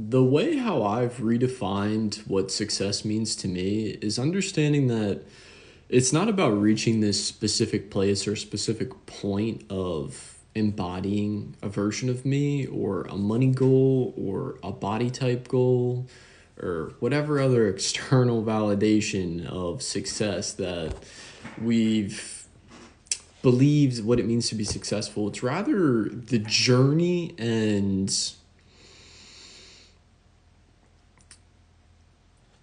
The way how I've redefined what success means to me is understanding that it's not about reaching this specific place or specific point of embodying a version of me or a money goal or a body type goal or whatever other external validation of success that we've believed what it means to be successful. It's rather the journey and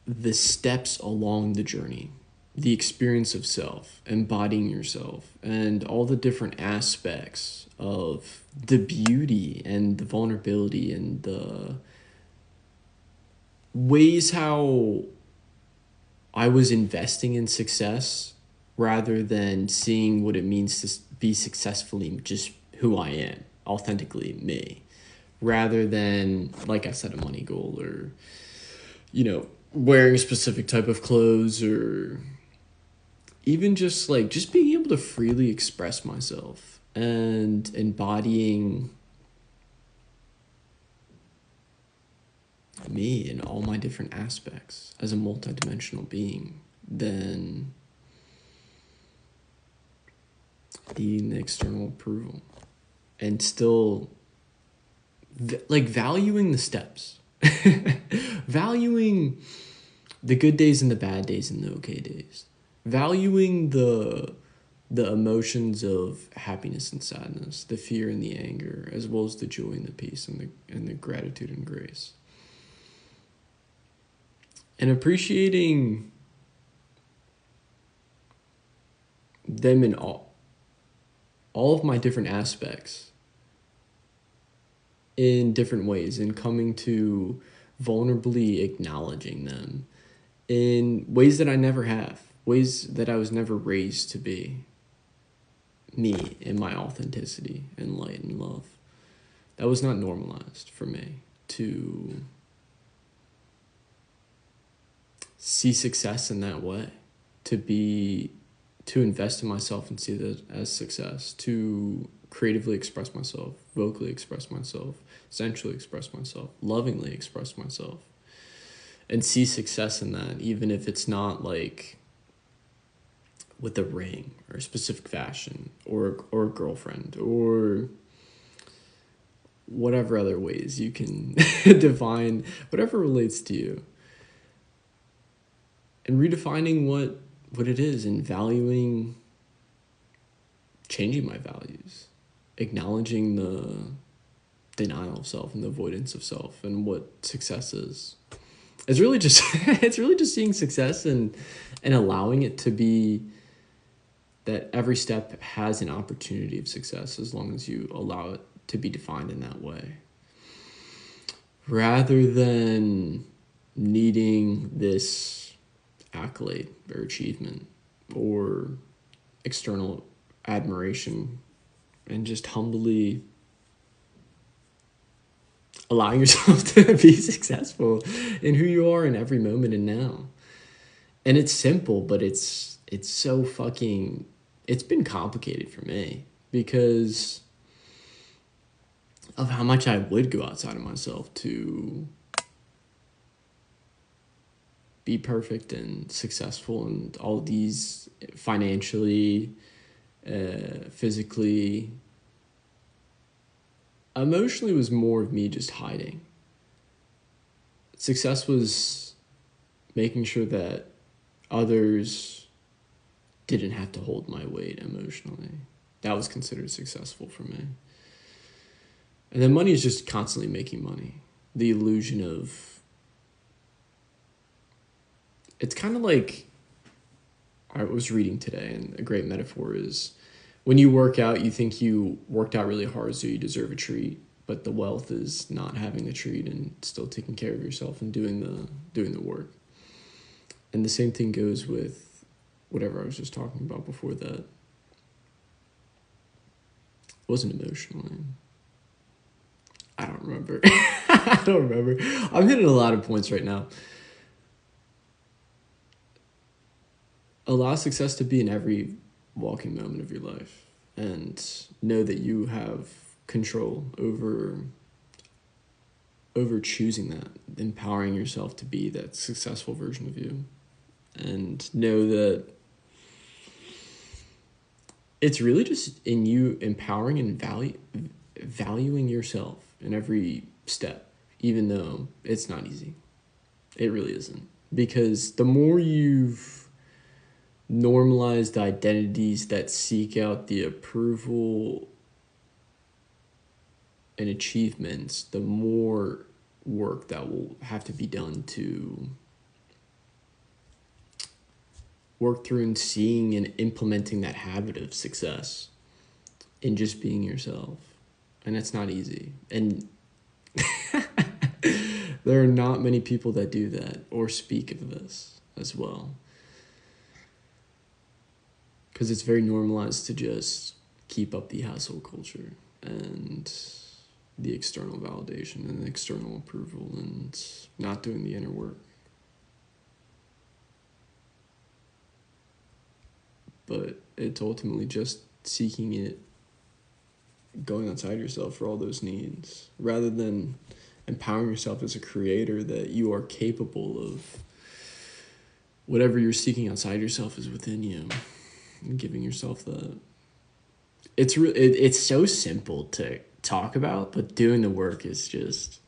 the steps along the journey, the experience of self, embodying yourself, and all the different aspects of the beauty and the vulnerability and the ways how I was investing in success rather than seeing what it means to be successfully just who I am, authentically me, rather than, like I said, a money goal or, wearing a specific type of clothes or even just being able to freely express myself and embodying me in all my different aspects as a multidimensional being, then needing the external approval and still valuing the steps, valuing the good days and the bad days and the okay days, valuing the emotions of happiness and sadness, the fear and the anger, as well as the joy and the peace and the gratitude and grace. And appreciating them in all of my different aspects in different ways and coming to vulnerably acknowledging them in ways that I never have, ways that I was never raised to be me in my authenticity and light and love. That was not normalized for me to see success in that way, to invest in myself and see that as success, to creatively express myself, vocally express myself, sensually express myself, lovingly express myself, and see success in that, even if it's not like with a ring or a specific fashion or a girlfriend or whatever other ways you can define whatever relates to you. And redefining what it is and valuing changing my values, acknowledging the denial of self and the avoidance of self and what success is. It's really just it's really just seeing success and allowing it to be that every step has an opportunity of success as long as you allow it to be defined in that way. Rather than needing this accolade or achievement or external admiration and just humbly allowing yourself to be successful in who you are in every moment and now. And it's simple, but it's so fucking it's been complicated for me because of how much I would go outside of myself to be perfect and successful and all these financially, physically, emotionally was more of me just hiding. Success was making sure that others didn't have to hold my weight emotionally. That was considered successful for me. And then money is just constantly making money. The illusion of... It's kind of like... I was reading today, and a great metaphor is when you work out, you think you worked out really hard, so you deserve a treat. But the wealth is not having the treat and still taking care of yourself and doing the work. And the same thing goes with whatever I was just talking about before that. It wasn't emotionally. I don't remember. I don't remember. I'm hitting a lot of points right now. Allow success to be in every walking moment of your life and know that you have control over over choosing that, empowering yourself to be that successful version of you. And know that it's really just in you empowering and valuing yourself in every step, even though it's not easy. It really isn't. Because the more you've normalized identities that seek out the approval and achievements, the more work that will have to be done to work through and seeing and implementing that habit of success in just being yourself. And it's not easy. And there are not many people that do that or speak of this as well. Because it's very normalized to just keep up the hustle culture and the external validation and the external approval and not doing the inner work. But it's ultimately just seeking it, going outside yourself for all those needs, rather than empowering yourself as a creator that you are capable of whatever you're seeking outside yourself is within you, and giving yourself that. It's so simple to talk about, but doing the work is just,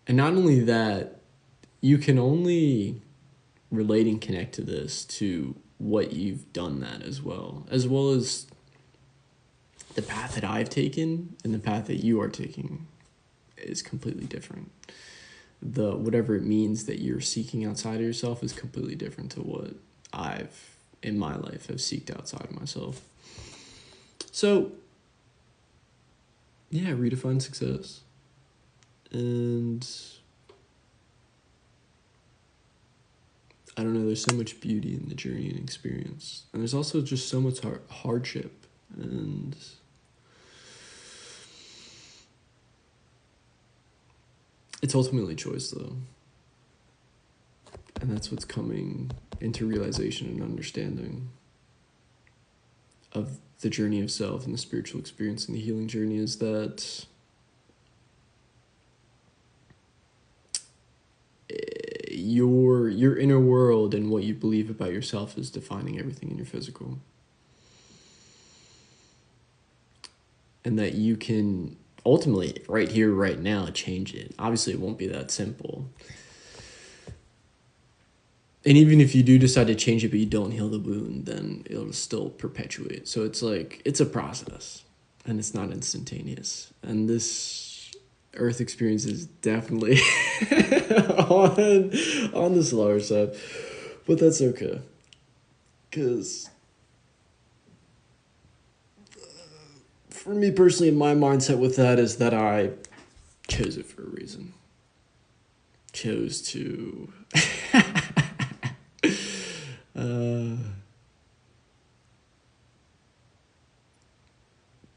and not only that, you can only relate and connect to this to what you've done that as well as the path that I've taken and the path that you are taking is completely different. The whatever it means that you're seeking outside of yourself is completely different to what I've in my life have seeked outside of myself. So yeah, redefine success. And I don't know, there's so much beauty in the journey and experience. And there's also just so much hardship. And it's ultimately choice, though. And that's what's coming into realization and understanding of the journey of self and the spiritual experience and the healing journey is that your inner world and what you believe about yourself is defining everything in your physical. And that you can ultimately, right here, right now, change it. Obviously, it won't be that simple. And even if you do decide to change it, but you don't heal the wound, then it'll still perpetuate. So it's like, it's a process, and it's not instantaneous. And this earth experience is definitely on the slower side. But that's okay. Because for me personally, my mindset with that is that I chose it for a reason. Chose to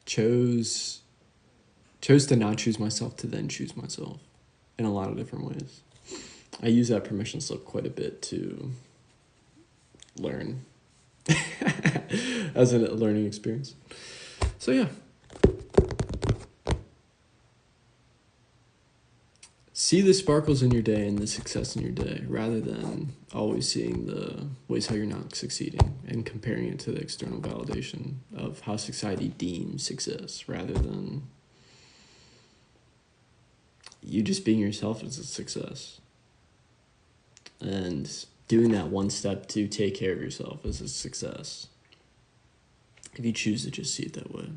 chose to not choose myself to then choose myself in a lot of different ways. I use that permission slip quite a bit to learn as a learning experience. So yeah. See the sparkles in your day and the success in your day rather than always seeing the ways how you're not succeeding and comparing it to the external validation of how society deems success rather than you just being yourself as a success. And doing that one step to take care of yourself as a success if you choose to just see it that way.